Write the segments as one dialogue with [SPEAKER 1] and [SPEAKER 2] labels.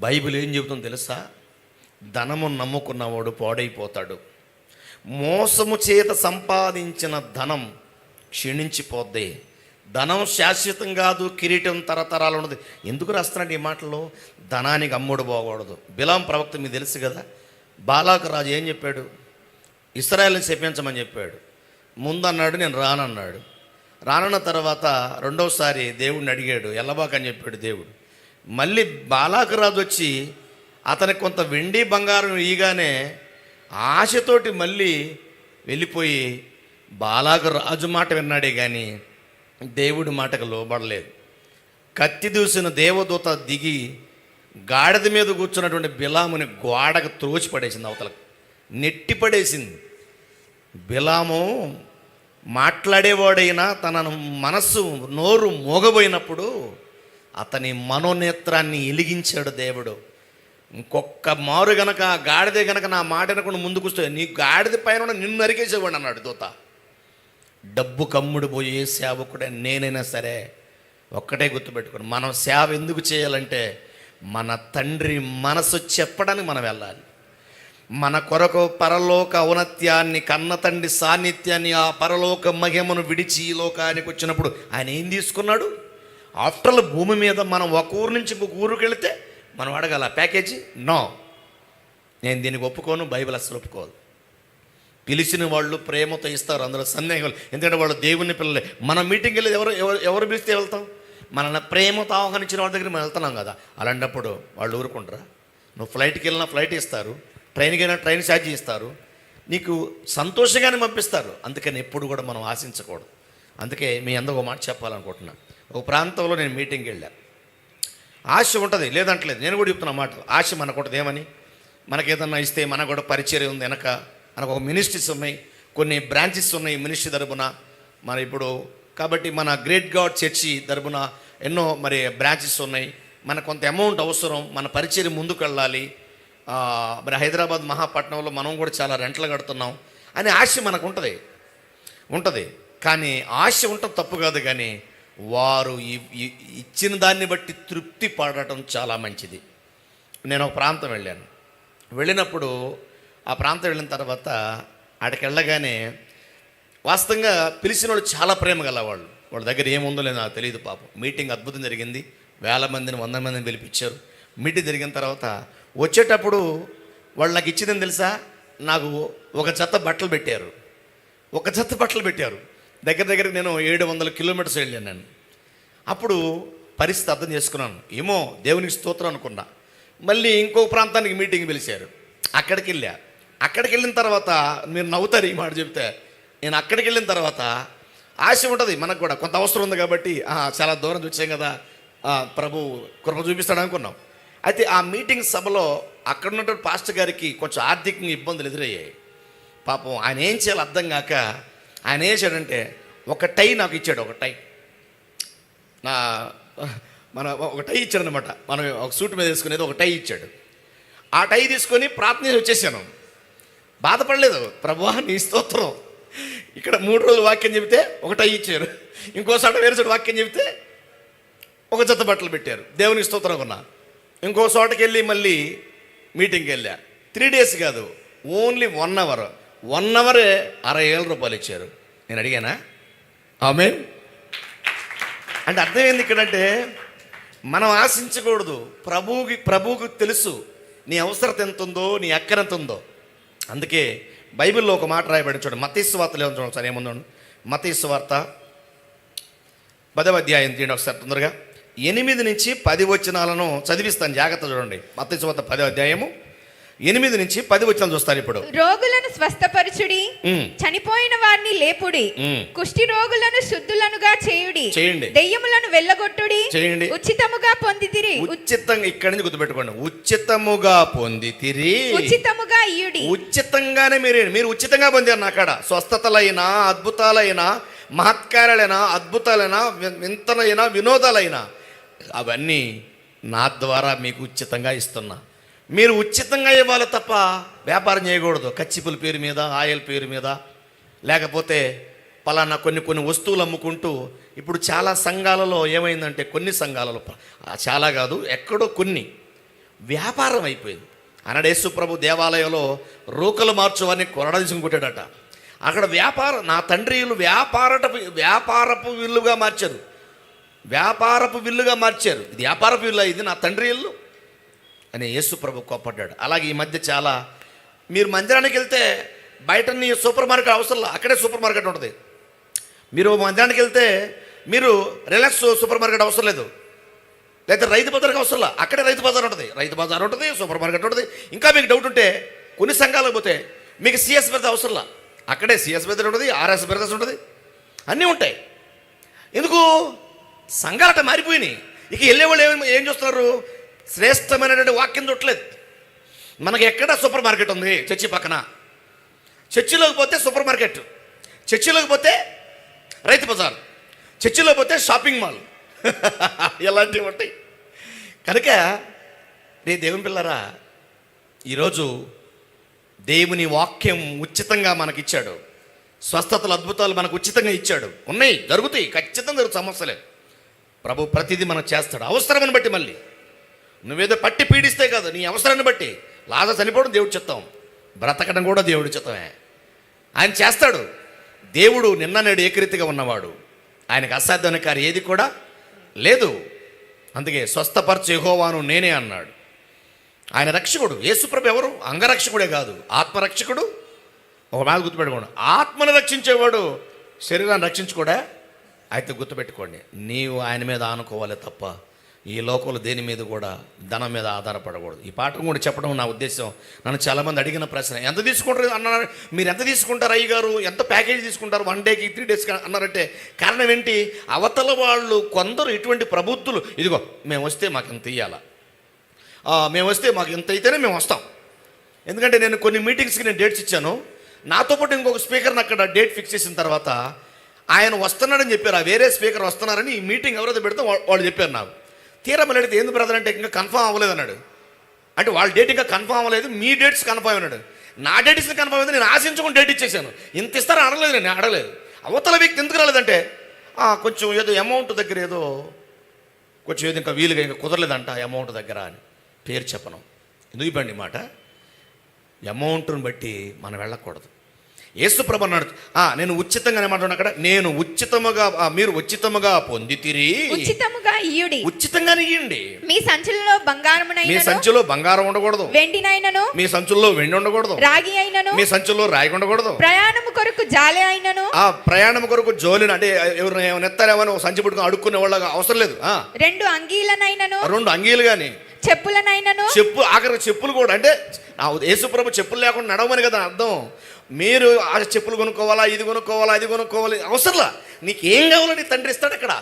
[SPEAKER 1] Bible ఏం చెబుతుందో తెలుసా? ధనము నమ్ముకున్నవాడు పాడైపోతాడు. మోసము చేత సంపాదించిన ధనం క్షీణించిపోద్ది. ధనం శాశ్వతం కాదు, కిరీటం తరతరాలు ఉన్నది. ఎందుకు రాస్తున్నాడు ఈ మాటలో? ధనానికి అమ్ముడు పోకూడదు. బిలాం ప్రవక్త మీకు తెలుసు కదా, బాలాకు రాజు ఏం చెప్పాడు? ఇశ్రాయేలుని శపించమని చెప్పాడు. ముందన్నాడు నేను రానన్నాడు. రానన్న తర్వాత రెండోసారి దేవుడిని అడిగాడు, ఎల్లబాకని చెప్పాడు దేవుడు. మళ్ళీ బాలాకు రాజు వచ్చి అతనికి కొంత వెండి బంగారం ఇయ్యగానే ఆశతోటి మళ్ళీ వెళ్ళిపోయి బాలాకు రాజు మాట విన్నాడే కానీ దేవుడి మాటకు లోబడలేదు. కత్తి దూసిన దేవదూత దిగి గాడిద మీద కూర్చున్నటువంటి బిలాముని గోడకు త్రోచి పడేసింది, అవతలకు నెట్టి పడేసింది. బిలాము మాట్లాడేవాడైనా తన మనస్సు నోరు మోగబోయినప్పుడు అతని మనోనేత్రాన్ని ఎలిగించాడు దేవుడు. ఇంకొక్క మారు గనక గాడిదే గనక నా మాట వినకుండా ముందుకు వస్తే నీ గాడిద పైన నిన్ను నరికేసేవాడు అన్నాడు దూత. డబ్బు కమ్ముడు పోయే సేవకుడే నేనైనా సరే ఒక్కటే గుర్తుపెట్టుకోండి, మనం సేవ ఎందుకు చేయాలంటే మన తండ్రి మనసు చెప్పడానికి మనం వెళ్ళాలి. మన కొరకు పరలోక ఔన్నత్యాన్ని, కన్న తండ్రి సాన్నిధ్యాన్ని, ఆ పరలోక మహిమను విడిచి ఈ లోకానికి వచ్చినప్పుడు ఆయన ఏం తీసుకున్నాడు? ఆఫ్టర్ భూమి మీద మనం ఒక ఊరు నుంచి ఇంకొక ఊరికి వెళితే మనం అడగాల ప్యాకేజీ? నో, నేను దీనికి ఒప్పుకోను, బైబిల్ అసలు ఒప్పుకోదు. పిలిచిన వాళ్ళు ప్రేమతో ఇస్తారు, అందులో సందేహం. ఎందుకంటే వాళ్ళు దేవుని పిల్లలే. మన మీటింగ్కి వెళ్ళి ఎవరు పిలిస్తే వెళ్తాం? మనల్ని ప్రేమతో ఆహ్వానించిన వాళ్ళ దగ్గర మనం వెళ్తున్నాం కదా. అలాంటప్పుడు వాళ్ళు ఊరుకుంటారా? నువ్వు ఫ్లైట్కి వెళ్ళినా ఫ్లైట్ ఇస్తారు, ట్రైన్కి వెళ్ళినా ట్రైన్ ఛార్జీ ఇస్తారు, నీకు సంతోషంగానే పంపిస్తారు. అందుకని ఎప్పుడు కూడా మనం ఆశించకూడదు. అందుకే మీ అందరూ ఒక మాట చెప్పాలనుకుంటున్నాను. ఒక ప్రాంతంలో నేను మీటింగ్కి వెళ్ళా. ఆశ ఉంటుంది, లేదంటలేదు. నేను కూడా చెప్తున్నా మాట, ఆశ మనకు ఉంటుంది. ఏమని? మనకేదన్నా ఇస్తే మనకు కూడా పరిచయం ఉంది వెనక, మనకు ఒక మినిస్ట్రీస్ ఉన్నాయి, కొన్ని బ్రాంచెస్ ఉన్నాయి మినిస్ట్రీ తరపున మన ఇప్పుడు. కాబట్టి మన గ్రేట్ గాడ్ చర్చి తరపున ఎన్నో మరి బ్రాంచెస్ ఉన్నాయి. మనకు కొంత అమౌంట్ అవసరం, మన పరిచయం ముందుకు వెళ్ళాలి. మరి హైదరాబాద్ మహాపట్నంలో మనం కూడా చాలా రెంట్లు కడుతున్నాం అని ఆశ మనకు ఉంటుంది. కానీ ఆశ ఉండటం తప్పు కాదు, కానీ వారు ఇచ్చిన దాన్ని బట్టి తృప్తి పడటం చాలా మంచిది. నేను ఒక ప్రాంతం వెళ్ళినప్పుడు ఆ ప్రాంతం వెళ్ళిన తర్వాత ఆడికి వెళ్ళగానే వాస్తవంగా పిలిచిన వాళ్ళు చాలా ప్రేమ గల వాళ్ళు. వాళ్ళ దగ్గర ఏముందో లేదో నాకు తెలియదు. పాపం మీటింగ్ అద్భుతం జరిగింది. 1000 మందిని 100 మందిని పిలిపించారు. మీటింగ్ జరిగిన తర్వాత వచ్చేటప్పుడు వాళ్ళు నాకు ఇచ్చిందని తెలుసా? నాకు ఒక జత బట్టలు పెట్టారు. దగ్గర నేను 700 కిలోమీటర్స్ వెళ్ళాను నేను. అప్పుడు పరిస్థితి అర్థం చేసుకున్నాను. ఏమో దేవునికి స్తోత్రం అనుకున్నా. మళ్ళీ ఇంకో ప్రాంతానికి మీటింగ్ పిలిచారు. అక్కడికి వెళ్ళిన తర్వాత మీరు నవ్వుతారు ఈ మాట చెప్తే. నేను అక్కడికి వెళ్ళిన తర్వాత ఆశ ఉంటుంది మనకు కూడా, కొంత అవసరం ఉంది కాబట్టి చాలా దూరం వచ్చాం కదా, ప్రభు కృప చూపిస్తాడు అనుకున్నాం. అయితే ఆ మీటింగ్ సభలో అక్కడ ఉన్నటువంటి పాస్టర్ గారికి కొంచెం ఆర్థికంగా ఇబ్బందులు ఎదురయ్యాయి. పాపం ఆయన ఏం చేయాలో అర్థం కాక ఆయన ఏం చేశాడంటే ఒక టై నాకు ఇచ్చాడు. ఒక టై ఒక టై ఇచ్చాడు అనమాట. మనం ఒక సూట్ మీద వేసుకునేది ఒక టై ఇచ్చాడు. ఆ టై తీసుకొని ప్రార్థన వచ్చేసాను. బాధపడలేదు. ప్రభువా నీ స్తోత్రం. ఇక్కడ 3 రోజులు వాక్యం చెబితే ఒక టై ఇచ్చారు, ఇంకోసారి వేరే చోట వాక్యం చెబితే ఒక జత బట్టలు పెట్టారు. దేవునికి స్తోత్రం కొన్నా. ఇంకో చోటకి వెళ్ళి మళ్ళీ మీటింగ్కి వెళ్ళా. 3 days కాదు, ఓన్లీ 1 hour. 1 hour 60,000 రూపాయలు ఇచ్చారు. నేను అడిగానా? ఆమేన్ అంటే అర్థం ఏంది ఇక్కడంటే, మనం ఆశించకూడదు. ప్రభువుకి తెలుసు నీ అవసరత ఎంత ఉందో, నీ అక్కర ఎంత ఉందో. అందుకే బైబిల్లో ఒక మాట రాయబడి చూడండి. మత్తయి సువార్తలో చూడండి సార్, ఏముందో. మత్తయి సువార్త 10వ అధ్యాయం తీయండి ఒకసారి తొందరగా. 8 నుంచి 10 వచనాలను చదివిస్తాను, జాగ్రత్త చూడండి. మత్తయి సువార్త 10వ అధ్యాయము 8 నుంచి 10 వచనాలు చూస్తారు. ఇప్పుడు
[SPEAKER 2] రోగులను స్వస్థపరచుడి, చనిపోయిన వారిని లేపుడి, కుష్టి రోగులను శుద్ధులనుగా చేయుడి, దెయ్యములను వెళ్ళగొట్టుడి, ఉచితముగా పొందితిరి.
[SPEAKER 1] ఉచితంగా ఇక్కడి నుంచి గుర్తుపెట్టుకోండి. ఉచితముగా పొందితిరి,
[SPEAKER 2] ఉచితముగా ఇయుడి.
[SPEAKER 1] ఉచితంగానే మీరు ఉచితంగా పొందారు. నాకాడ స్వస్థతలైనా, అద్భుతాలైనా, మహత్కారాలైనా, అద్భుతాలైనా, వింతలైనా, వినోదాలైనా అవన్నీ నా ద్వారా మీకు ఉచితంగా ఇస్తున్నా. మీరు ఉచితంగా ఇవ్వాలి తప్ప వ్యాపారం చేయకూడదు. కచ్చిపుల పేరు మీద, ఆయిల్ పేరు మీద, లేకపోతే పలానా కొన్ని వస్తువులు అమ్ముకుంటూ. ఇప్పుడు చాలా సంఘాలలో ఏమైందంటే, కొన్ని సంఘాలలో, చాలా కాదు ఎక్కడో కొన్ని వ్యాపారం అయిపోయింది. ఆనాడు యేసు ప్రభు దేవాలయంలో రూకలు మార్చువని కొరడ తీసుకుని కొట్టాడట. అక్కడ వ్యాపారం, నా తండ్రి ఇల్లు వ్యాపారపు విల్లుగా మార్చారు. వ్యాపారపు విల్లుగా మార్చారు. ఇది వ్యాపారపు విల్లు, ఇది నా తండ్రి ఇల్లు అని యేసు ప్రభు కోప్పడ్డాడు. అలాగే ఈ మధ్య చాలా, మీరు మందిరానికి వెళ్తే బయట సూపర్ మార్కెట్ అవసరం, అక్కడే సూపర్ మార్కెట్ ఉంటుంది. మీరు మందిరానికి వెళ్తే మీరు రిలాక్స్ సూపర్ మార్కెట్ అవసరం లేదు, లేదా రైతు బజార్కి అవసరం లేదు, అక్కడే రైతు బజార్ ఉంటుంది. రైతు బజార్ ఉంటుంది, సూపర్ మార్కెట్ ఉంటుంది. ఇంకా మీకు డౌట్ ఉంటే కొన్ని సంఘాలకు పోతే మీకు సిఎస్ బ్రదర్స్ అవసరంలా, అక్కడే సిఎస్ బ్రదర్ ఉంటుంది, ఆర్ఎస్ బ్రదర్స్ ఉంటుంది, అన్నీ ఉంటాయి. ఎందుకు? సంఘాలట మారిపోయినాయి. ఇక వెళ్ళేవాళ్ళు ఏం చూస్తున్నారు? శ్రేష్టమైనటువంటి వాక్యం చూడట్లేదు. మనకి ఎక్కడ సూపర్ మార్కెట్ ఉంది? చర్చి పక్కన. చర్చిలోకి పోతే సూపర్ మార్కెట్, చర్చిలోకి పోతే రైతు బజార్, చర్చిలో పోతే షాపింగ్ మాల్, ఇలాంటివి ఉంటాయి. కనుక దేవుని పిల్లరా, ఈరోజు దేవుని వాక్యం ఉచితంగా మనకిచ్చాడు. స్వస్థతలు, అద్భుతాలు మనకు ఉచితంగా ఇచ్చాడు. ఉన్నాయి, జరుగుతాయి, ఖచ్చితంగా జరుగుతాయి, సమస్యలే. ప్రభు ప్రతిదీ మనం చేస్తాడు, అవసరమని బట్టి. మళ్ళీ నువ్వేదో పట్టి పీడిస్తే కాదు, నీ అవసరాన్ని బట్టి. లాజరు చనిపోవడం దేవుడి చిత్తం, బ్రతకడం కూడా దేవుడి చిత్తమే. ఆయన చేస్తాడు. దేవుడు నిన్న నేడు ఏకరీతిగా ఉన్నవాడు, ఆయనకు అసాధ్యమైన కార్యం ఏది కూడా లేదు. అందుకే స్వస్థపరచు యెహోవాను నేనే అన్నాడు. ఆయన రక్షకుడు. యేసుప్రభు ఎవరు? అంగరక్షకుడే కాదు, ఆత్మరక్షకుడు. ఒక మాట గుర్తుపెట్టుకోండి, ఆత్మను రక్షించేవాడు శరీరాన్ని రక్షించుకోడా? అయితే గుర్తుపెట్టుకోండి, నీవు ఆయన మీద ఆనుకోవాలి తప్ప ఈ లోకంలో దేని మీద కూడా ధనం మీద ఆధారపడకూడదు. ఈ పాఠం కూడా చెప్పడం నా ఉద్దేశం. నన్ను చాలామంది అడిగిన ప్రశ్న, ఎంత తీసుకుంటారు అన్నారు, మీరు ఎంత తీసుకుంటారు అయ్యగారు, ఎంత ప్యాకేజ్ తీసుకుంటారు 1 డేకి 3 డేస్కి అన్నారంటే కారణం ఏంటి? అవతల వాళ్ళు కొందరు ఇటువంటి ప్రబుద్ధులు, ఇదిగో మేము వస్తే మాకు ఇంత ఇయ్యాలా, మేము వస్తే మాకు ఇంత అయితేనే మేము వస్తాం. ఎందుకంటే నేను కొన్ని మీటింగ్స్కి నేను డేట్స్ ఇచ్చాను. నాతో పాటు ఇంకొక స్పీకర్ని అక్కడ డేట్ ఫిక్స్ చేసిన తర్వాత ఆయన వస్తున్నాడని చెప్పారు, ఆ వేరే స్పీకర్ వస్తున్నారని ఈ మీటింగ్ ఎవరైతే పెడితే వాళ్ళు చెప్పారు నాకు. తీరా మళ్ళీ అడిగితే ఎందుకు బ్రదర్ అంటే ఇంకా కన్ఫర్మ్ అవ్వలేదు అన్నాడు. అంటే వాళ్ళ డేట్ ఇంకా కన్ఫర్మ్ అవ్వలేదు, మీ డేట్స్ కన్ఫర్మ్ అన్నాడు. నా డేట్స్ కన్ఫర్మ్ అయింది, నేను ఆశించుకుని డేట్ ఇచ్చేసాను. ఇంత ఇస్తారని అడగలేదు, నేను అడగలేదు. అవతల వ్యక్తి ఎందుకు రాలేదంటే కొంచెం ఏదో అమౌంట్ దగ్గర ఏదో కొంచెం ఏదో ఇంకా వీలుగా ఇంకా కుదరలేదంట అమౌంట్ దగ్గర అని. పేరు చెప్పను, ఎందుకు ఇవ్వండి మాట. అమౌంట్ని బట్టి మనం వెళ్ళకూడదు. యేసుప్రభు అన్నాడు, నేను ఉచితంగా ఏమంటున్నా అక్కడ, నేను ఉచితముగా, మీరు ఉచితముగా పొందితిరి,
[SPEAKER 2] ఉచితముగా ఇయ్యుడి,
[SPEAKER 1] ఉచితంగానే ఇయ్యండి.
[SPEAKER 2] మీ సంచులలో బంగారమునైనను,
[SPEAKER 1] మీ సంచులో బంగారం ఉండకూడదు,
[SPEAKER 2] వెండినైనను
[SPEAKER 1] మీ సంచుల్లో వెండి ఉండకూడదు,
[SPEAKER 2] రాగి అయినను
[SPEAKER 1] మీ సంచుల్లో రాగి ఉండకూడదు,
[SPEAKER 2] ప్రయాణము కొరకు జాలె అయినను,
[SPEAKER 1] ప్రయాణం కొరకు జోలిని అంటే ఎవరు నెత్తారేమని సంచి పట్టుకుని అడుక్కునే వాళ్ళ అవసరం లేదు.
[SPEAKER 2] 2 అంగీలనైనను,
[SPEAKER 1] 2 అంగీలు కానీ,
[SPEAKER 2] చెప్పులనైనను,
[SPEAKER 1] ఆఖరికి చెప్పులు కూడా. అంటే యేసుప్రభు చెప్పులు లేకుండా నడవమని కదా అర్థం. మీరు ఆ చెప్పులు కొనుక్కోవాలా, ఇది కొనుక్కోవాలా, అది కొనుక్కోవాలి అవసరంలా. నీకు ఏం కావాలో నీ తండ్రి ఇస్తాడు అక్కడ,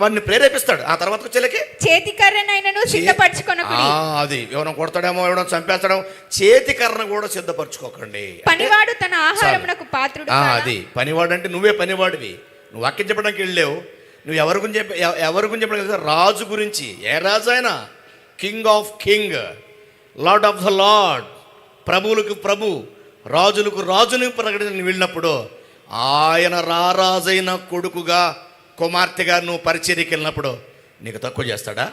[SPEAKER 1] వాడిని ప్రేరేపిస్తాడు. ఆ తర్వాత వచ్చేలకి
[SPEAKER 2] చేతి కర్రనైనను సిద్ధపరచుకొనకుడి.
[SPEAKER 1] అది ఎవరైనా కొడతాడేమో, ఎవరైనా చంపేస్తాడేమో, చేతి కర్రను కూడా సిద్ధపరచుకోకండి.
[SPEAKER 2] పనివాడు తన ఆహారమునకు పాత్రుడు.
[SPEAKER 1] అది పనివాడు అంటే నువ్వే పనివాడివి. నువ్వు వాక్యం చెప్పడానికి వెళ్ళావు, నువ్వు ఎవరి గురించి చెప్పడానికి, రాజు గురించి. ఏ రాజు అయినా? King of king, lord of the lord, ప్రభువులకు ప్రభు, రాజులకు రాజుని ప్రకటన వెళ్ళినప్పుడు ఆయన రారాజైన కొడుకుగా, కుమార్తెగా నువ్వు పరిచర్యకి వెళ్ళినప్పుడు నీకు తక్కువ చేస్తాడా?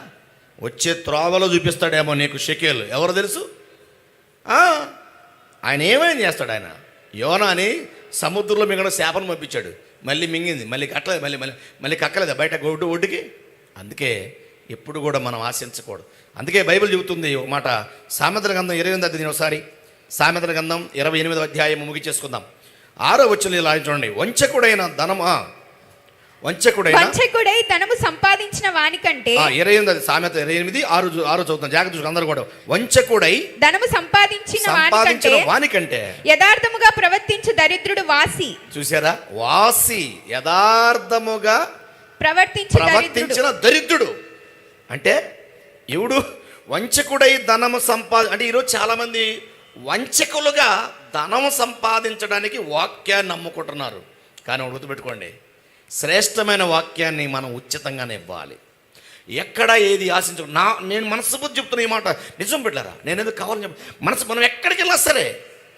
[SPEAKER 1] వచ్చే త్రోవలో చూపిస్తాడేమో నీకు షెకేలు. ఎవరు తెలుసు? ఆయన ఏమైనా చేస్తాడు. ఆయన యోనా అని సముద్రంలో మింగడ చేపను పంపించాడు, మళ్ళీ మింగింది, మళ్ళీ కట్టలేదు, మళ్ళీ కక్కలేదు బయట ఒడ్డుకి. అందుకే ఎప్పుడు కూడా మనం ఆశించకూడదు. అందుకే బైబిల్ చెబుతుంది ఒక మాట, సామెతల గ్రంథం 28వ అధ్యాయం. ఒకసారి సామెతల గ్రంథం 28వ అధ్యాయం ముగించేసుకుందాం. 6వ వచనం ఇలా చూడండి,
[SPEAKER 2] వంచకుడై ధనము సంపాదించిన వానికంటే,
[SPEAKER 1] 28 సామెత 28:6 చదువుతాం, జాగ్రత్త అందరూ కూడా. వంచకుడై
[SPEAKER 2] ధనము సంపాదించిన
[SPEAKER 1] వానికంటే
[SPEAKER 2] యథార్థముగా ప్రవర్తించు దరిద్రుడు వాసి.
[SPEAKER 1] చూసారా? వాసి, యథార్థముగా ప్రవర్తించిన దరిద్రుడు. అంటే ఎవడు వంచకుడై ధనము అంటే ఈరోజు చాలామంది వంచకులుగా ధనము సంపాదించడానికి వాక్యాన్ని నమ్ముకుంటున్నారు. కానీ గుర్తుపెట్టుకోండి, శ్రేష్టమైన వాక్యాన్ని మనం ఉచితంగానే ఇవ్వాలి. ఎక్కడ ఏది ఆశించు. నేను మనస్ఫూర్తి చెప్తున్నా ఈ మాట, నిజం పెట్టారా, నేను ఎందుకు కావాలని మనం ఎక్కడికి వెళ్ళా సరే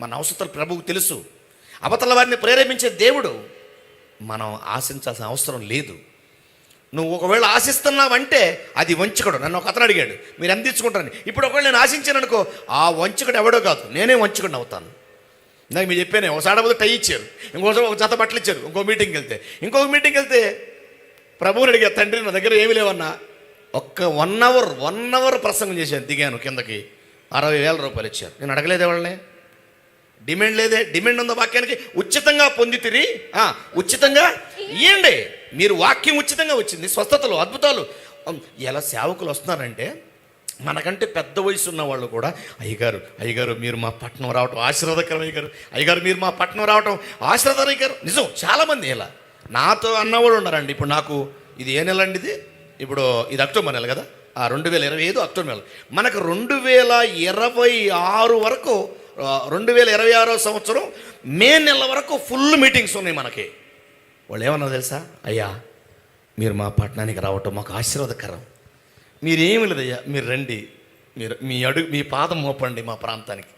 [SPEAKER 1] మన అవసరాలు ప్రభువుకు తెలుసు. అవతల వారిని ప్రేరేపించే దేవుడు, మనం ఆశించాల్సిన అవసరం లేదు. నువ్వు ఒకవేళ ఆశిస్తున్నావంటే అది వంచకుడు. నన్ను ఒక అతను అడిగాడు, మీరు ఎంత తీసుకుంటారని. ఇప్పుడు ఒకవేళ నేను ఆశించాను అనుకో, ఆ వంచకుడు ఎవడో కాదు, నేనే వంచకుడిని అవుతాను. నాకు మీరు చెప్పాను, ఒకసారి పోతే టై ఇచ్చారు, ఇంకోసారి ఒక జత బట్టలు ఇచ్చారు, ఇంకొక మీటింగ్కి వెళ్తే ప్రభువుని అడిగా, తండ్రి నా దగ్గర ఏమీ లేవన్నా. ఒక్క 1 అవర్ ప్రసంగం చేశాను, దిగాను కిందకి, 60,000 రూపాయలు ఇచ్చారు. నేను అడగలేదు వాళ్ళని, డిమాండ్ లేదే. డిమాండ్ ఉన్న వాక్యానికి ఉచితంగా పొందితిరి, ఉచితంగా ఇవ్వండి. మీరు వాక్యం ఉచితంగా వచ్చింది, స్వస్థతలు, అద్భుతాలు. ఎలా సేవకులు వస్తున్నారంటే, మనకంటే పెద్ద వయసు ఉన్న వాళ్ళు కూడా, అయ్యగారు మీరు మా పట్టణం రావటం ఆశీర్వాదకరం, అయ్యగారు మీరు మా పట్టణం రావటం ఆశీర్వాదకరం. నిజం, చాలామంది ఇలా నాతో అన్నవాళ్ళు ఉన్నారండి. ఇప్పుడు నాకు ఇది ఏ నెల అండి? ఇప్పుడు ఇది అక్టోబర్ నెల కదా, 2025 అక్టోబర్ నెల. మనకు 2026 వరకు, 2026 సంవత్సరం మే నెల వరకు ఫుల్ మీటింగ్స్ ఉన్నాయి మనకి. వాళ్ళు ఏమన్నారు తెలుసా? అయ్యా మీరు మా పట్టణానికి రావటం మాకు ఆశీర్వాదకరం. మీరేమి లేదయ్యా, మీరు రండి, మీరు మీ పాదం మోపండి మా ప్రాంతానికి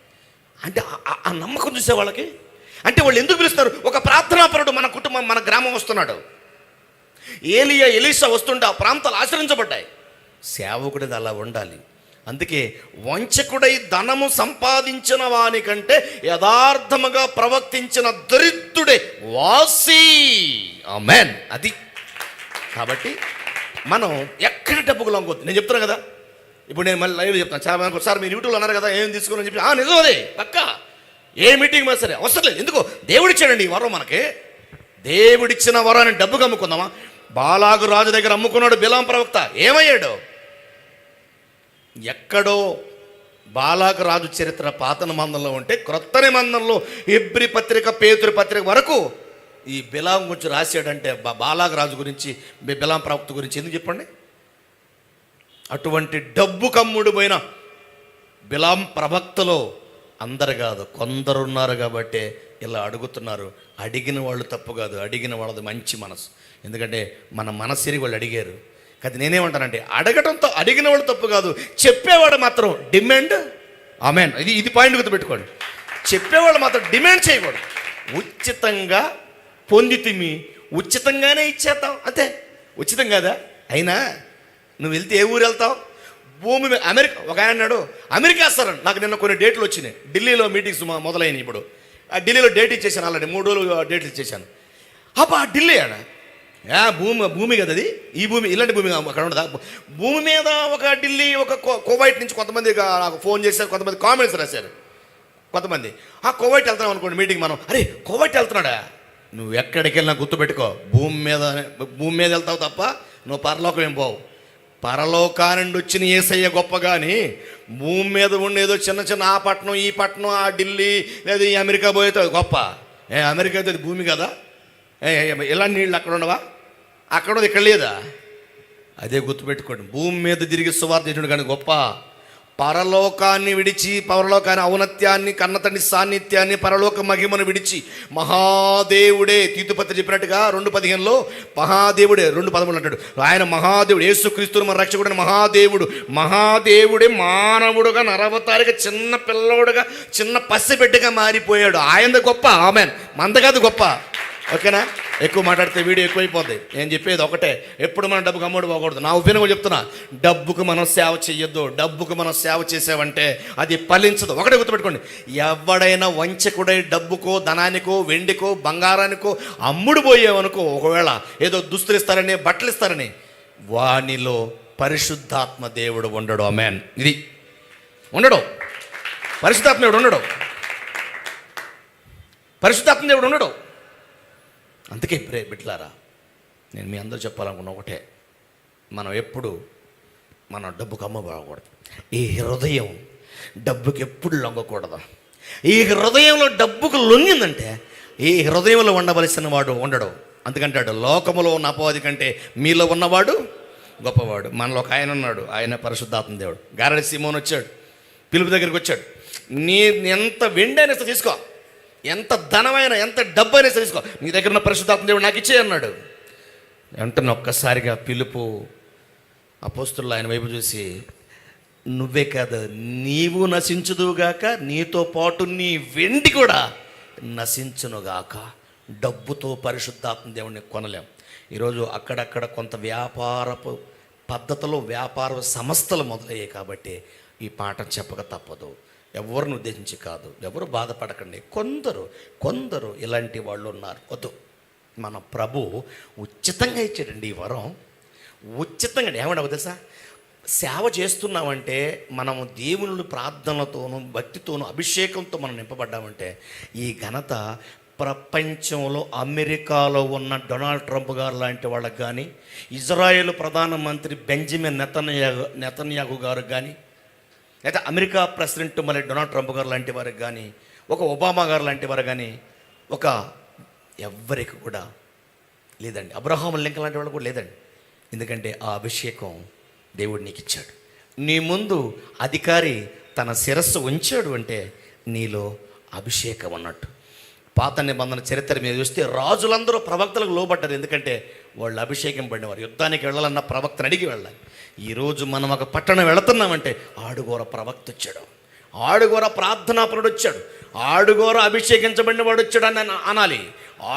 [SPEAKER 1] అంటే. ఆ నమ్మకం చూసే వాళ్ళకి అంటే వాళ్ళు ఎందుకు పిలుస్తారు? ఒక ప్రార్థనాపరుడు మన కుటుంబం, మన గ్రామం వస్తున్నాడు. ఎలీషా వస్తుంటే ఆ ప్రాంతాలు ఆశ్రయించబడ్డాయి. సేవకుడిది అలా ఉండాలి. అందుకే వంచకుడై ధనము సంపాదించిన వానికంటే యథార్థముగా ప్రవర్తించిన దరిద్రుడే వాసి. ఆమేన్. అది కాబట్టి మనం ఎక్కడ డబ్బుకు లొంగొద్దు. నేను చెప్తున్నా కదా, ఇప్పుడు నేను మళ్ళీ లైవ్ చెప్తాను. చాలా మంది ఒకసారి మీరు యూట్యూబ్లో అన్నారు కదా, ఏం తీసుకోవాలని చెప్పి, నిజం అదే పక్క. ఏ మీటింగ్ మీద సరే అవసరం లేదు. ఎందుకో దేవుడిచ్చాడండి ఈ వరం మనకి. దేవుడిచ్చిన వరాన్ని డబ్బుకు అమ్ముకుందామా? బాలాగు రాజు దగ్గర అమ్ముకున్నాడు బిలాం ప్రవక్త, ఏమయ్యాడు? ఎక్కడో బాలాగు రాజు చరిత్ర పాత నిబంధనలో ఉంటే, క్రొత్త నిబంధనలో హెబ్రీ పత్రిక, పేతురు పత్రిక వరకు ఈ బిలాం గురించి రాశాడంటే, బాలాగు రాజు గురించి, బిలాం ప్రవక్త గురించి. ఎందుకు చెప్పండి? అటువంటి డబ్బు కమ్ముడు పోయిన బిలాం ప్రవక్తలో అందరు కాదు, కొందరు ఉన్నారు కాబట్టి ఇలా అడుగుతున్నారు. అడిగిన వాళ్ళు తప్పు కాదు, అడిగిన వాళ్ళది మంచి మనసు. ఎందుకంటే మన మనసిరి వాళ్ళు అడిగారు కదా. నేనేమంటానంటే, అడగటంతో అడిగిన వాళ్ళు తప్పు కాదు, చెప్పేవాడు మాత్రం డిమాండ్. ఆమేన్. ఇది పాయింట్ గుర్తుపెట్టుకోండి. చెప్పేవాళ్ళు మాత్రం డిమాండ్ చేయకూడదు. ఉచితంగా పొందితిమి, ఉచితంగానే ఇచ్చేద్దాం, అంతే. ఉచితం కదా. అయినా నువ్వు వెళ్తే ఏ ఊరు వెళ్తావు? భూమి మీద అమెరికా. ఒక ఆయన అన్నాడు, అమెరికా వేస్తారని. నాకు నిన్న కొన్ని డేట్లు వచ్చినాయి, ఢిల్లీలో మీటింగ్స్ మొదలైనవి. ఇప్పుడు ఆ ఢిల్లీలో డేట్ ఇచ్చేసాను, ఆల్రెడీ 3 రోజులు డేట్లు ఇచ్చేసాను. అబ్బా ఢిల్లీ ఆడ భూమి కదా అది, ఈ భూమి ఇలాంటి భూమి అక్కడ ఉండదా? భూమి మీద ఒక ఢిల్లీ, ఒక కువైట్ నుంచి కొంతమంది నాకు ఫోన్ చేశారు, కొంతమంది కామెంట్స్ రాశారు. కొంతమంది కువైట్ వెళ్తున్నాం అనుకోండి మీటింగ్, మనం అరే కువైట్ వెళ్తున్నాడా? నువ్వు ఎక్కడికి వెళ్ళినా గుర్తుపెట్టుకో, భూమి మీద వెళ్తావు తప్ప నువ్వు పరలోకం ఏం పోవు. పరలోకానండి వచ్చిన యేసయ్య గొప్ప, కానీ భూమి మీద ఉండేదో చిన్న ఆ పట్టణం, ఈ పట్టణం, ఆ ఢిల్లీ లేదా ఈ అమెరికా పోయేతో గొప్ప. అమెరికా అయితే అది భూమి కదా, ఇలాంటి నీళ్ళు అక్కడ ఉండవా? అక్కడ ఇక్కడ లేదా? అదే గుర్తుపెట్టుకోండి. భూమి మీద తిరిగి సువార్త చేసినాడు కానీ గొప్ప. పరలోకాన్ని విడిచి, పరలోకాన్ని ఔన్నత్యాన్ని, కన్నతండ్రి సాన్నిధ్యాన్ని, పరలోక మహిమను విడిచి మహాదేవుడే, తీతుపత్రి చెప్పినట్టుగా 2:15లో మహాదేవుడే, 2:13 అంటాడు. ఆయన మహాదేవుడు, యేసుక్రీస్తును మన రక్షకుడైన మహాదేవుడే మానవుడుగా, నరవతారిగా, చిన్న పిల్లవుడుగా, చిన్న పసిబిడ్డగా మారిపోయాడు. ఆయన గొప్ప. ఆమేన్. మంద కాదు గొప్ప. ఓకేనా? ఎక్కువ మాట్లాడితే వీడియో ఎక్కువైపోద్ది. నేను చెప్పేది ఒకటే, ఎప్పుడు మనం డబ్బుకు అమ్ముడు పోకూడదు. నా ఒపీనియన్ కూడా చెప్తున్నా, డబ్బుకు మనం సేవ చెయ్యొద్దు. డబ్బుకు మనం సేవ చేసావంటే అది ఫలించదు. ఒకటే గుర్తుపెట్టుకోండి, ఎవడైనా వంచకుడై డబ్బుకో, ధనానికో, వెండికో, బంగారానికో అమ్ముడు పోయేవనుకో, ఒకవేళ ఏదో దుస్తులు ఇస్తారని, బట్టలు ఇస్తారని, వానిలో పరిశుద్ధాత్మ దేవుడు ఉండడు. ఆమేన్. ఇది ఉండడు. పరిశుద్ధాత్మ దేవుడు ఉండడు. పరిశుద్ధాత్మ దేవుడు ఉండడు. అందుకే బిడ్డలారా, నేను మీ అందరూ చెప్పాలనుకున్న ఒకటే, మనం ఎప్పుడు మన డబ్బుకు అమ్మబడకూడదు. ఈ హృదయం డబ్బుకి ఎప్పుడు లొంగకూడదు. ఈ హృదయంలో డబ్బుకు లొంగిందంటే ఈ హృదయంలో ఉండవలసిన వాడు ఉండడు. అందుకంటాడు, లోకములో ఉన్న అపవాది కంటే మీలో ఉన్నవాడు గొప్పవాడు. మనలో ఒక ఆయన ఉన్నాడు, ఆయన పరిశుద్ధాత్మ దేవుడు. గారడి సీమోను వచ్చాడు, పిలుపు దగ్గరికి వచ్చాడు. నీ ఎంత వెండి అయినా తీసుకో, ఎంత ధనమైనా, ఎంత డబ్బు అయినా తీసుకో, నీ దగ్గర ఉన్న పరిశుద్ధాత్మ దేవుడు నాకు ఇచ్చే అన్నాడు. వెంటనే ఒక్కసారిగా పిలుపు అపోస్తులు ఆయన వైపు చూసి, నువ్వే కాదు, నీవు నశించుదువుగాక, నీతో పాటు నీ వెండి కూడా నశించునుగాక. డబ్బుతో పరిశుద్ధాత్మ దేవుడిని కొనలేం. ఈరోజు అక్కడక్కడ కొంత వ్యాపారపు పద్ధతిలో వ్యాపార సంస్థలు మొదలయ్యాయి కాబట్టి ఈ పాఠం చెప్పక తప్పదు. ఎవరిని ఉద్దేశించి కాదు, ఎవరు బాధపడకండి. కొందరు ఇలాంటి వాళ్ళు ఉన్నారు. వద్దు, మన ప్రభు ఉచితంగా ఇచ్చాడండి ఈ వరం. ఉచితంగా ఏమన్నా తెలుసా, సేవ చేస్తున్నామంటే మనము దేవుని ప్రార్థనలతోనూ భక్తితోనూ అభిషేకంతో మనం నింపబడ్డామంటే ఈ ఘనత ప్రపంచంలో అమెరికాలో ఉన్న డొనాల్డ్ ట్రంప్ గారు లాంటి వాళ్ళకి కానీ, ఇజ్రాయెల్ ప్రధానమంత్రి బెంజమిన్ నెతన్యాహు గారు కానీ, లేదా అమెరికా ప్రెసిడెంట్ మళ్ళీ డొనాల్డ్ ట్రంప్ గారు లాంటి వారికి కానీ, ఒక ఒబామా గారు లాంటి వారు కానీ, ఒక ఎవ్వరికి కూడా లేదండి. అబ్రహాం లింకన్ లాంటి వాళ్ళు కూడా లేదండి. ఎందుకంటే ఆ అభిషేకం దేవుడు నీకు ఇచ్చాడు. నీ ముందు అధికారి తన శిరస్సు ఉంచాడు అంటే నీలో అభిషేకం అన్నట్టు. పాత నిబంధన చరిత్ర మీద చూస్తే రాజులందరూ ప్రవక్తలకు లోబడ్డారు. ఎందుకంటే వాళ్ళు అభిషేకం పడినవారు. యుద్ధానికి వెళ్ళాలన్న ప్రవక్తను అడిగి వెళ్ళాలి. ఈరోజు మనం ఒక పట్టణం వెళుతున్నామంటే ఆడుగోర ప్రవక్త వచ్చాడు, ఆడుగోర ప్రార్థనాపరుడు వచ్చాడు, ఆడుగోర అభిషేకించబడిన వాడు వచ్చాడు అని అనాలి.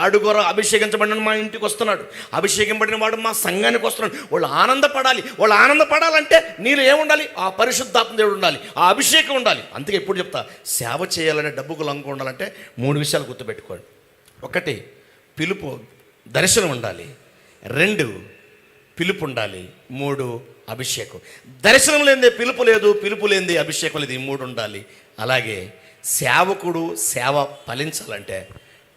[SPEAKER 1] ఆడుగోర అభిషేకించబడిన మా ఇంటికి వస్తున్నాడు, అభిషేకింపబడిన వాడు మా సంఘానికి వస్తున్నాడు. వాళ్ళు ఆనందపడాలి. వాళ్ళు ఆనందపడాలంటే నీళ్ళు ఏముండాలి? ఆ పరిశుద్ధాత్మ దేవుడు ఉండాలి, ఆ అభిషేకం ఉండాలి. అందుకే ఎప్పుడు చెప్తా, సేవ చేయాలంటే డబ్బుకు లంక ఉండాలంటే 3 విషయాలు గుర్తుపెట్టుకోండి. 1, పిలుపు దర్శనం ఉండాలి. 2, పిలుపు ఉండాలి. 3, అభిషేకం. దర్శనం లేనిదే పిలుపు లేదు, పిలుపు లేనిదే అభిషేకం లేదు. ఈ 3 ఉండాలి. అలాగే సేవకుడు సేవ ఫలించాలంటే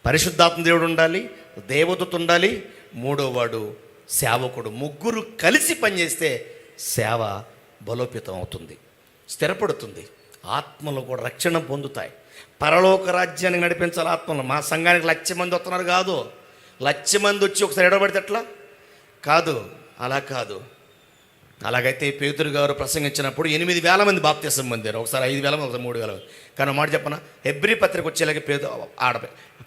[SPEAKER 1] పరిశుద్ధాత్మ దేవుడు ఉండాలి, దేవదూత ఉండాలి, 3వ వాడు సేవకుడు. 3 కలిసి పనిచేస్తే సేవ బలోపేతం అవుతుంది, స్థిరపడుతుంది. ఆత్మలు కూడా రక్షణ పొందుతాయి. పరలోక రాజ్యానికి నడిపించాలి ఆత్మలు. మా సంఘానికి 1,00,000 మంది వస్తున్నారు కాదు, 1,00,000 మంది వచ్చి ఒకసారి ఎడబడితే ఎట్లా కాదు, అలా కాదు. అలాగైతే పేతురు గారు ప్రసంగించినప్పుడు 8,000 మంది బాప్తిసం పొందారు. ఒకసారి 5,000 ఒకసారి 3,000. కానీ మాట చెప్పన, హెబ్రీ పత్రిక వచ్చేలాగే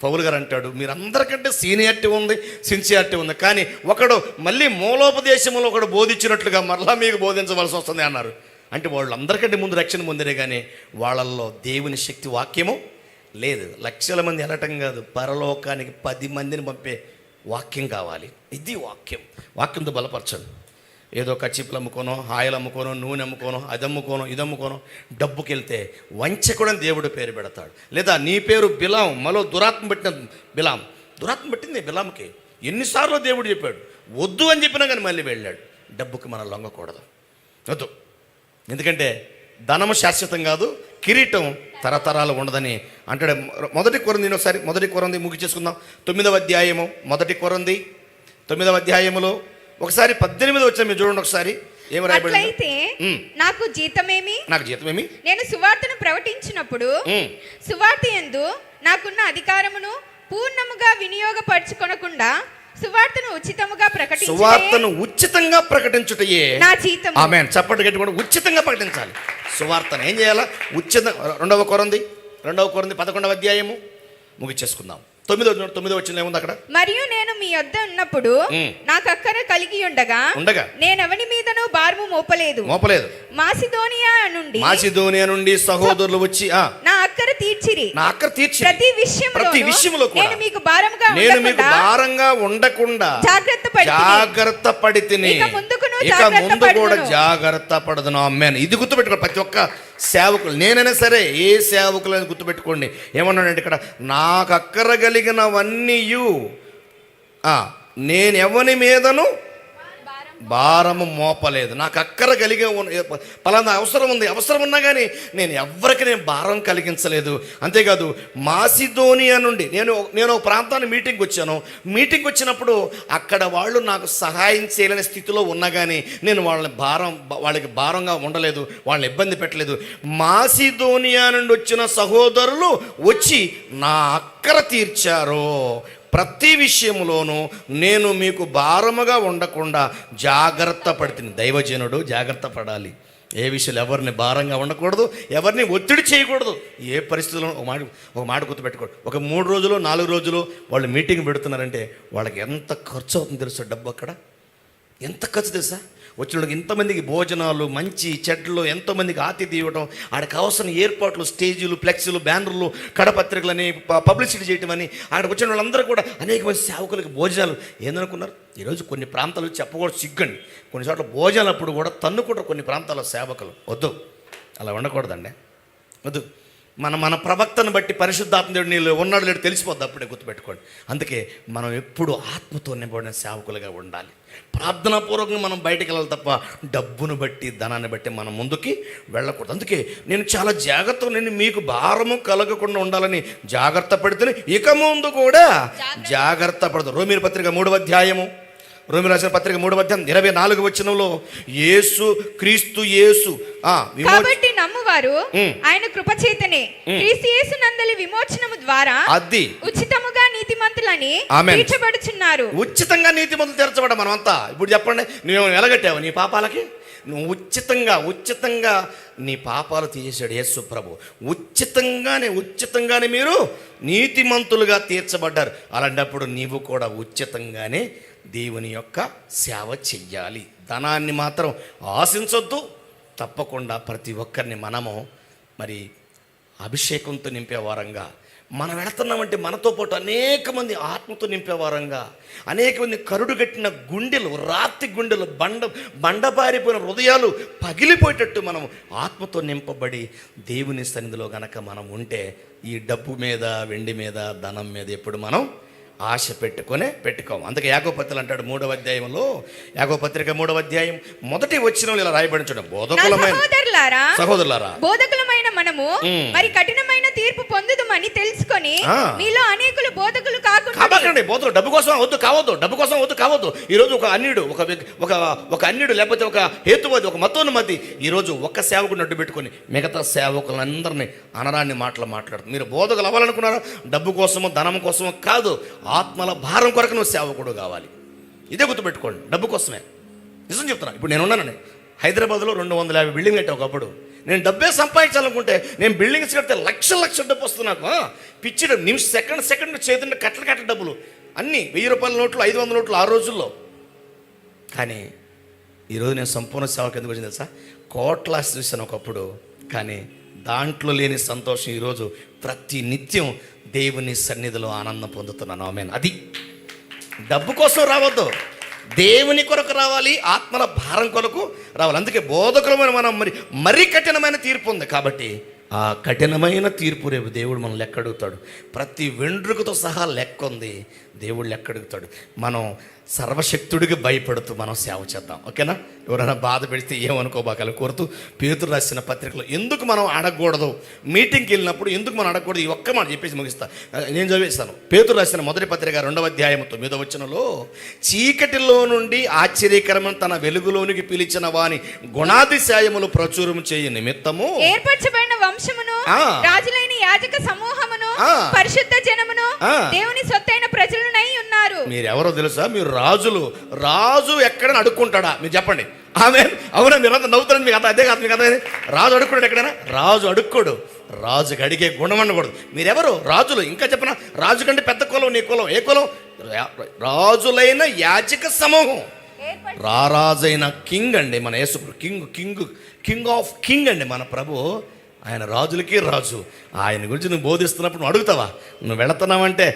[SPEAKER 1] పౌలు గారు అంటాడు, మీరందరికంటే సీనియారిటీ ఉంది, సిన్సియారిటీ ఉంది, కానీ ఒకడు మళ్ళీ మూలోపదేశంలో ఒకడు బోధించినట్లుగా మరలా మీకు బోధించవలసి వస్తుంది అన్నారు. అంటే వాళ్ళు అందరికంటే ముందు రక్షణ పొందిరే కానీ వాళ్ళల్లో దేవుని శక్తి వాక్యము లేదు. 1,00,000 మంది వెళ్ళటం కాదు, పరలోకానికి 10 మందిని పంపే వాక్యం కావాలి. ఇది వాక్యం. వాక్యంతో బలపరచండి. ఏదో కచ్చిపులు అమ్ముకోనో, హాయిలు అమ్ముకోనో, నూనె అమ్ముకోనో, అది అమ్ముకోనో, ఇది అమ్ముకోనో డబ్బుకి వెళ్తే వంచకుడని దేవుడు పేరు పెడతాడు. లేదా నీ పేరు బిలాం, మరో దురాత్మ పెట్టిన బిలాం. దురాత్మ పెట్టింది బిలాంకి. ఎన్నిసార్లు దేవుడు చెప్పాడు వద్దు అని చెప్పినా కానీ మళ్ళీ వెళ్ళాడు. డబ్బుకి మనం లొంగకూడదు, వద్దు. ఎందుకంటే ధనము శాశ్వతం కాదు, కిరీటం తరతరాలు ఉండదని అంటాడు. 1 కొరింథీ ఒకసారి 1 కొరింథీ ముగిచేసుకుందాం. 9వ అధ్యాయము 1 కొరింథీ 9వ అధ్యాయములో ఒకసారి 18 వచ్చిన మీరు చూడండి. ఒకసారి ఏమి రాయబడింది?
[SPEAKER 2] నాకు జీతమేమి,
[SPEAKER 1] నేను
[SPEAKER 2] సువార్తను ప్రకటించినప్పుడు సువార్త యందు నాకున్న అధికారమును పూర్ణముగా వినియోగపరచుకొనకుండా సువార్తను ఉచితంగా ప్రకటించుటయే నా జీతం.
[SPEAKER 1] ఆమేన్. చప్పట్లు గట్టి కూడా ఉచితంగా ప్రకటించాలి. సువార్తను ఏం చేయాలా? ఉచితంగా. 2వ కొరింథీ 11వ అధ్యాయము ముగిచేసుకుందాం. 9వ వచనం ఏముంది అక్కడ?
[SPEAKER 2] మరియు నేను మీ యొద్ద ఉన్నప్పుడు నాకు అక్కర కలిగి ఉండగా నేనెవని మీదను భారము మోపలేదు. మాసిదోనియా నుండి సహోదరులు వచ్చి నా అక్కర తీర్చిరి. ప్రతి విషయములో నేను మీకు భారంగా ఉండకుండా జాగ్రత్త పడితిని. ఇక ముందు కూడా జాగ్రత్త పడదును. ఆమేన్. ఇది గుర్తుపెట్టుకోండి ప్రతి ఒక్క సేవకులు. నేనైనా సరే ఏ సేవకులని గుర్తుపెట్టుకోండి. ఏమన్నాడంటే ఇక్కడ, నాకు అక్కర కలిగినవన్నీ నేను ఎవరి మీదను భారము మోపలేదు. నాకు అక్కర కలిగే పలానా అవసరం ఉన్నా కానీ నేను భారం కలిగించలేదు. అంతేకాదు మాసిదోనియా నుండి నేను ఒక ప్రాంతాన్ని మీటింగ్కి వచ్చాను. మీటింగ్కి వచ్చినప్పుడు అక్కడ వాళ్ళు నాకు సహాయం చేయలేని స్థితిలో ఉన్నా కానీ నేను వాళ్ళకి భారంగా ఉండలేదు, వాళ్ళని ఇబ్బంది పెట్టలేదు. మాసిదోనియా నుండి వచ్చిన సహోదరులు వచ్చి నా అక్కర తీర్చారు. ప్రతి విషయంలోనూ నేను మీకు భారముగా ఉండకుండా జాగ్రత్త పడుతుంది. దైవజనుడు జాగ్రత్త పడాలి. ఏ విషయాలు ఎవరిని భారంగా ఉండకూడదు, ఎవరిని ఒత్తిడి చేయకూడదు. ఏ పరిస్థితుల్లో ఒక మాట గుర్తుపెట్టుకోండి. ఒక 3 రోజులు 4 రోజులు వాళ్ళు మీటింగ్ పెడుతున్నారంటే వాళ్ళకి ఎంత ఖర్చు అవుతుంది తెలుసా? డబ్బు అక్కడ ఎంత ఖర్చు తెలుసా? వచ్చిన ఇంతమందికి భోజనాలు, మంచి చెడ్లు, ఎంతోమందికి ఆతిథ్యం ఇవ్వడం, ఆడికి అవసరం ఏర్పాట్లు, స్టేజీలు, ఫ్లెక్సీలు, బ్యానర్లు, కడపత్రికలని, పబ్లిసిటీ చేయటం అని, అక్కడికి వచ్చిన వాళ్ళందరూ కూడా అనేక మంది సేవకులకి భోజనాలు. ఏందనుకున్నారు? ఈరోజు కొన్ని ప్రాంతాలు చెప్పకూడదు, సిగ్గండి, కొన్ని చోట్ల భోజనాలు అప్పుడు కూడా తన్నుకుంటారు కొన్ని ప్రాంతాల సేవకులు. వద్దు, అలా ఉండకూడదండి, వద్దు. మన ప్రవక్తను బట్టి పరిశుద్ధాత్మ దేవుడు నీళ్ళు ఉన్నాడు లేడు తెలిసిపోద్ది, అప్పుడే గుర్తుపెట్టుకోండి. అందుకే మనం ఎప్పుడు ఆత్మతో నింపబడిన సేవకులుగా ఉండాలి. ప్రార్థనాపూర్వకంగా మనం బయటికి వెళ్ళాలి తప్ప డబ్బును బట్టి, ధనాన్ని బట్టి మనం ముందుకి వెళ్ళకూడదు. అందుకే నేను చాలా జాగ్రత్తగా, నేను మీకు భారము కలగకుండా ఉండాలని జాగ్రత్త పడితేనే ఇక ముందు కూడా జాగ్రత్త పడదు. రోమీయుల పత్రిక 3వ అధ్యాయము, రోమీయుల రాసిన పత్రిక 3వ అధ్యాయం 24వ వచనంలో యేసు క్రీస్తు యేసు
[SPEAKER 3] కాబట్టి నమ్మువారు ఆయన కృపచేతనే క్రీస్తు యేసు నందలి విమోచనము ద్వారా
[SPEAKER 2] అది
[SPEAKER 3] ఉచితముగా నీతిమంతులని తీర్చబడుచున్నారు.
[SPEAKER 2] ఉచితంగా నీతిమంతులు తీర్చబడ మనమంతా. ఇప్పుడు చెప్పండి, నువ్వు ఎలాగట్టావు నీ పాపాలకి? నువ్వు ఉచితంగా నీ పాపాలు తీసేశాడు యేసు ప్రభు. ఉచితంగానే మీరు నీతిమంతులుగా తీర్చబడ్డారు. అలాంటప్పుడు నీవు కూడా ఉచితంగానే దేవుని యొక్క సేవ చెయ్యాలి. ధనాన్ని మాత్రం ఆశించొద్దు. తప్పకుండా ప్రతి ఒక్కరిని మనము మరి అభిషేకంతో నింపేవారంగా మనం వెళుతున్నామంటే, మనతో పాటు అనేక మంది ఆత్మతో నింపేవారంగా, అనేక మంది కరుడు కట్టిన గుండెలు, రాతి గుండెలు, బండబారిపోయిన హృదయాలు పగిలిపోయేటట్టు మనం ఆత్మతో నింపబడి దేవుని సన్నిధిలో గనక మనం ఉంటే, ఈ డబ్బు మీద, వెండి మీద, ధనం మీద ఎప్పుడు మనం ఆశ పెట్టుకోము. అందుకే యాకోబు పత్రిక అంటాడు 3వ అధ్యాయంలో, యాకోబు పత్రిక 3వ అధ్యాయం 1వ వచనంలో ఇలా రాయబడి చూడండి, సహోదరులారా
[SPEAKER 3] బోధకులమైన మనము మరి కఠినమైన తీర్పు పొందుదుమని తెలుసుకొని మీలో అనేకులు బోధకులు కాకుండా.
[SPEAKER 2] బోధకులు డబ్బు కోసం వద్దు కావద్దు. ఈరోజు ఒక అన్యుడు, ఒక అన్యుడు, లేకపోతే ఒక హేతువాది, ఒక మతోన్మతి ఈరోజు ఒక్క సేవకుని అడ్డు పెట్టుకొని మిగతా సేవకులందరినీ అనరాని మాటలు మాట్లాడుతుంది. మీరు బోధకులు అవ్వాలనుకున్నారా? డబ్బు కోసమో, ధనం కోసమో కాదు, ఆత్మల భారం కొరకు నువ్వు సేవకుడు కావాలి. ఇదే గుర్తుపెట్టుకోండి, డబ్బు కోసమే. నిజం చెప్తున్నా. ఇప్పుడు నేను ఉన్నానని హైదరాబాద్లో 250 బిల్డింగ్ కట్టే ఒకప్పుడు. నేను డబ్బే సంపాదించాలనుకుంటే, నేను బిల్డింగ్స్ కడితే లక్షల డబ్బు వస్తుంది నాకు. పిచ్చి సెకండ్ చేతుంటే కట్టల డబ్బులు అన్నీ 1000 రూపాయల నోట్లు, 500 నోట్లు ఆ రోజుల్లో. కానీ ఈరోజు నేను సంపూర్ణ సేవకు ఎందుకు వచ్చింది తెలుసా? కోట్ల చూశాను ఒకప్పుడు, కానీ దాంట్లో లేని సంతోషం ఈరోజు ప్రతి నిత్యం దేవుని సన్నిధిలో ఆనందం పొందుతున్నాను. ఆమేన్. అది డబ్బు కోసం రావద్దు, దేవుని కొరకు రావాలి, ఆత్మల భారం కొరకు రావాలి. అందుకే బోధకులమైన మనం మరీ కఠినమైన తీర్పు ఉంది కాబట్టి, ఆ కఠినమైన తీర్పు రేపు దేవుడు మనం లెక్క అడుగుతాడు. ప్రతి వెంట్రుకతో సహా లెక్క ఉంది, దేవుడు లెక్క అడుగుతాడు. మనం సర్వశక్తుడికి భయపడుతూ మనం సేవ చేద్దాం. ఓకేనా? ఎవరైనా బాధ పెడితే ఏమనుకోబాకలు కోరుతూ పేతురు రాసిన పత్రికలో ఎందుకు మనం అడగకూడదు, మీటింగ్కి వెళ్ళినప్పుడు ఎందుకు మనం అడగకూడదు, ఈ ఒక్క మాట చెప్పేసి ముగిస్తా. నేను చదివేస్తాను. పేతురు రాసిన మొదటి పత్రిక 2వ అధ్యాయం 9వ వచనంలో, చీకటిలో నుండి ఆశ్చర్యకరమైన తన వెలుగులోనికి పిలిచిన వాని గుణాతిశయములు ప్రచురము చేయ నిమిత్తము
[SPEAKER 3] ఏర్పరచబడిన వంశమును, రాజులైన యాజక సమూహమును, పరిశుద్ధ జనమును, దేవుని సొత్తైన ప్రజలనై ఉన్నారు.
[SPEAKER 2] మీరెవరో తెలుసా? మీరు రాజు ఎక్కడైనా అడుక్కుంటాడా? మీరు చెప్పండి. అవునా? మీరంతా నవ్వుతారని మీకు అదే కాదు. మీకు అదే, రాజు అడుక్కోడు ఎక్కడైనా? రాజు అడుక్కోడు. రాజుకి అడిగే గుణం ఉండకూడదు. మీరెవరు? రాజులు. ఇంకా చెప్పనా, రాజు కంటే పెద్ద కులం నీ కులం. ఏ కులం? రాజులైన యాజక సమూహం. రారాజైన కింగ్ అండి మన యేసు. కింగ్ ఆఫ్ కింగ్ అండి మన ప్రభు. ఆయన రాజులకి రాజు. ఆయన గురించి నువ్వు బోధిస్తున్నప్పుడు నువ్వు అడుగుతావా? నువ్వు వెళుతున్నావంటే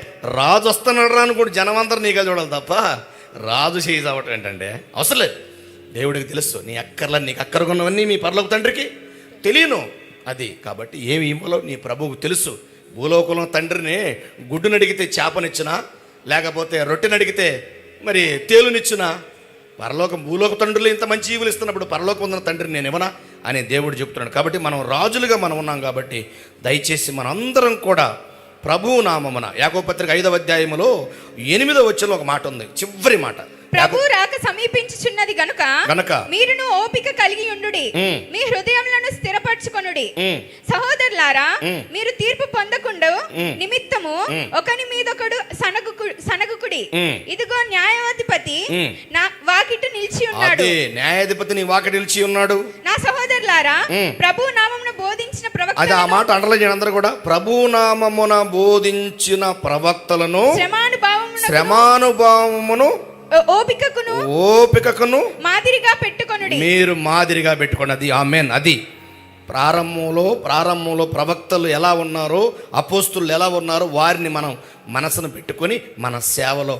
[SPEAKER 2] రాజు వస్తున్నాడు రా అనుకోండి, జనం అందరూ నీకే చూడాలి తప్ప రాజు చేయి చావటం ఏంటంటే అవసరం లేదు. దేవుడికి తెలుసు నీ అక్కర్లని, నీకు అక్కరకున్నవన్నీ మీ పరలోక తండ్రికి తెలియను. అది కాబట్టి ఏమి ఇవ్వాలో నీ ప్రభువుకు తెలుసు. భూలోకంలో తండ్రిని గుడ్డును అడిగితే చేపనిచ్చినా, లేకపోతే రొట్టెని అడిగితే మరి తేలునిచ్చినా, భూలోక తండ్రులు ఇంత మంచి ఈవులు ఇస్తున్నప్పుడు పరలోకం ఉన్న తండ్రిని నేను ఇవ్వనా అని దేవుడు చెప్తున్నాడు. కాబట్టి మనం రాజులుగా మనం ఉన్నాం కాబట్టి దయచేసి మనందరం కూడా ప్రభువు నామమున, యాకోబు పత్రిక 5వ అధ్యాయములో 8వ వచనంలో ఒక మాట ఉంది, చివరి మాట.
[SPEAKER 3] ప్రభు రాక సమీపించుచున్నది గనుక మీరును ఓపిక కలిగి ఉండుడి, మీ హృదయములను స్థిరపరచుకొనుడి. సహోదరులారా, మీరు తీర్పు పొందకుండా నిమిత్తము ఒకని మీదొకడు సనగుకుడి. ఇదిగో న్యాయాధిపతి నా వాకిట నిలిచి ఉన్నాడు.
[SPEAKER 2] న్యాయాధిపతి నీ వాకిట నిలిచి ఉన్నాడు.
[SPEAKER 3] నా సహోదరులారా, ప్రభు నామమున బోధించిన ప్రవక్తలను,
[SPEAKER 2] అది ఆ మాట అండర్లైన్ చేయండి అందరూ కూడా, ప్రభు నామమున బోధించిన ప్రవక్తలను శ్రమానుభవమును ఓపికకును
[SPEAKER 3] మాదిరిగా పెట్టుకొనుడి.
[SPEAKER 2] మీరు మాదిరిగా పెట్టుకోండి. అది ఆమేన్. అది ప్రారంభంలో ప్రవక్తలు ఎలా ఉన్నారో, అపోస్తులు ఎలా ఉన్నారో వారిని మనం మనసును పెట్టుకొని మన సేవలో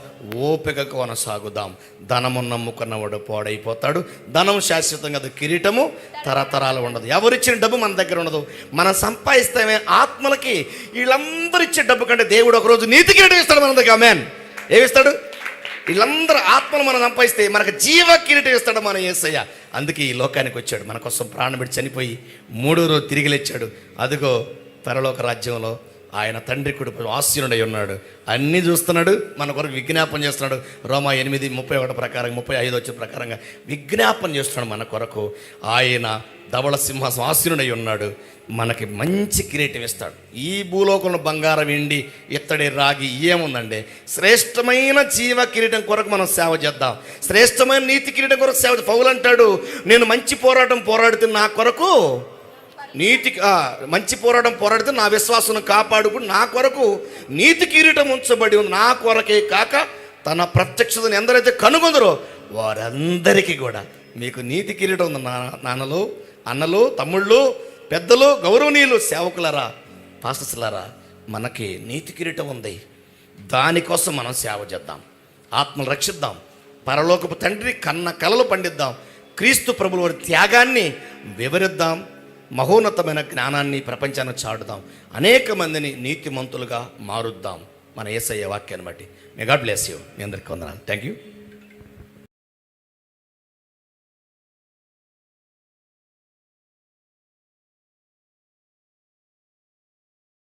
[SPEAKER 2] ఓపికగా కొనసాగుదాం. ధనము నమ్ముకున్నవాడు పాడైపోతాడు. ధనం శాశ్వతంగా, అది కిరీటము తరతరాలు ఉండదు. ఎవరిచ్చిన డబ్బు మన దగ్గర ఉండదు. మనం సంపాదిస్తామే ఆత్మలకి. వీళ్ళందరూ ఇచ్చే డబ్బు కంటే దేవుడు ఒకరోజు నీతి కిరీటం ఇస్తాడు మన దగ్గర. ఆమేన్. ఏమిస్తాడు? వీళ్ళందరూ ఆత్మలు మనం సంపాదిస్తే మనకు జీవ కిరీటం ఇస్తాడు మన యేసయ్య. అందుకే ఈ లోకానికి వచ్చాడు, మన కోసం ప్రాణం పెట్టి చనిపోయి 3వ రోజు తిరిగి లేచాడు. అదిగో పరలోక రాజ్యంలో ఆయన తండ్రి కుడి ఆశీనుడై ఉన్నాడు. అన్నీ చూస్తున్నాడు, మన కొరకు విజ్ఞాపన చేస్తున్నాడు. రోమా 8:31 ప్రకారంగా 35 వచ్చిన ప్రకారంగా విజ్ఞాపన చేస్తున్నాడు మన కొరకు. ఆయన ధవళ సింహాసనం ఆశీనుడై ఉన్నాడు. మనకి మంచి కిరీటం ఇస్తాడు. ఈ భూలోకంలో బంగారం, వెండి, ఇత్తడి, రాగి ఏముందండి? శ్రేష్టమైన జీవ కిరీటం కొరకు మనం సేవ చేద్దాం. శ్రేష్టమైన నీతి కిరీటం కొరకు సేవ. పౌలు అంటాడు, నేను మంచి పోరాటం పోరాడితే నా కొరకు మంచి పోరాటం పోరాడితే నా విశ్వాసం కాపాడుకు నా కొరకు నీతి కిరీటం ఉంచబడి ఉంది. నా కొరకే కాక తన ప్రత్యక్షతను ఎందరైతే కనుగొందరో వారందరికీ కూడా మీకు నీతి కిరీటం ఉంది. నాన్నలు, అన్నలు, తమ్ముళ్ళు, పెద్దలు, గౌరవనీయులు, సేవకులారా, పాస్టర్స్లారా, మనకి నీతి కిరీటం ఉంది. దానికోసం మనం సేవ చేద్దాం. ఆత్మలు రక్షిద్దాం. పరలోకపు తండ్రి కన్న కలలు పండిద్దాం. క్రీస్తు ప్రభుల వారి త్యాగాన్ని వివరిద్దాం. మహోన్నతమైన జ్ఞానాన్ని ప్రపంచాన్ని చాటుదాం. అనేక మందిని నీతిమంతులుగా మారుద్దాం మన యేసయ్య వాక్యాన్ని బట్టి. May God bless you. మీ అందరికీ వందనాలు. Thank you.